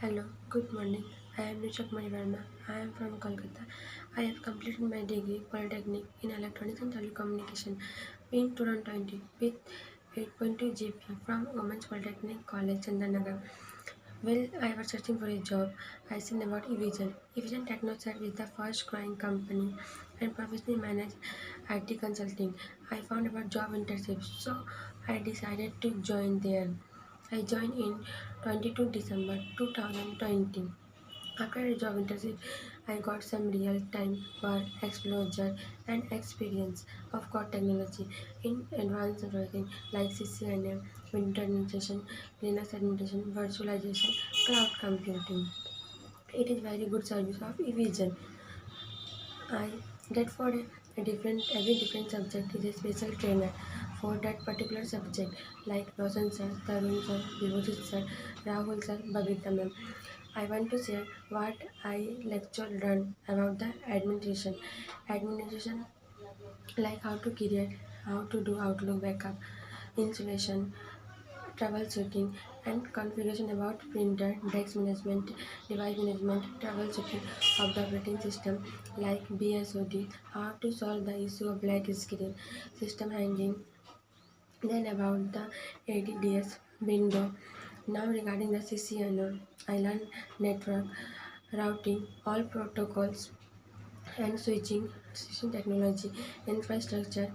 Hello, good morning. I am Nisha English. I am from Kolkata. I have completed my degree Polytechnic in Electronics and Telecommunication in 2020 with 8.2 GPA from Women's Polytechnic College, Chandanagar. While I was searching for a job, I seen about Evision. Evision Technoserve is the first growing company and professionally managed IT consulting. I found about job internships, so I decided to join there. I joined in 22 December 2020. After a job internship, I got some real-time work exposure and experience of core technology in advanced networking like CCNA, Winterization, Linux administration, virtualization, cloud computing. It is very good service of Evision. I get for a different every different subject is a special trainer for that particular subject like Roshan sir, Tarun sir, Vibhutit sir, Rahul sir, Babita ma'am. I want to share what I lecture learned about the administration. Administration like how to create, how to do Outlook backup, installation, troubleshooting and configuration about printer, desk management, device management, troubleshooting of the operating system like BSOD, how to solve the issue of black screen, system hanging, then about the ADDS window. Now regarding the CCNA, I learned network, routing, all protocols and switching technology, infrastructure.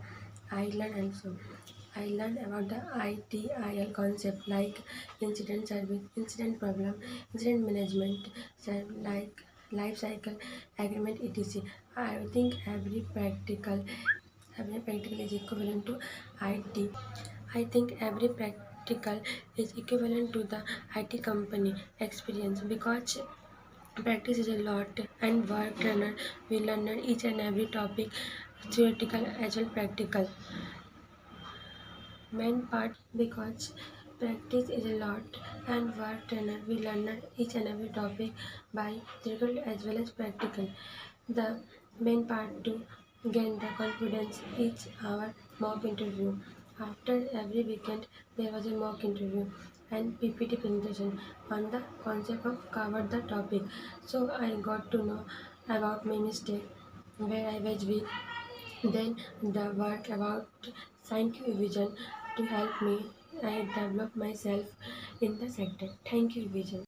I learned about the ITIL concept like incident service, incident problem, incident management, like life cycle agreement, etc. I think every practical is equivalent to IT. I think every practical is equivalent to the IT company experience because practice is a lot and work trainer will learn each and every topic theoretical as well practical main part because practice is a lot and work trainer will learn each and every topic by theoretical as well as practical. The main part to gain the confidence each hour mock interview. After every weekend there was a mock interview and PPT presentation on the concept of covered the topic. So I got to know about my mistake where I was weak, then the work about scientific vision to help me I develop myself in the sector. Thank you, Vision.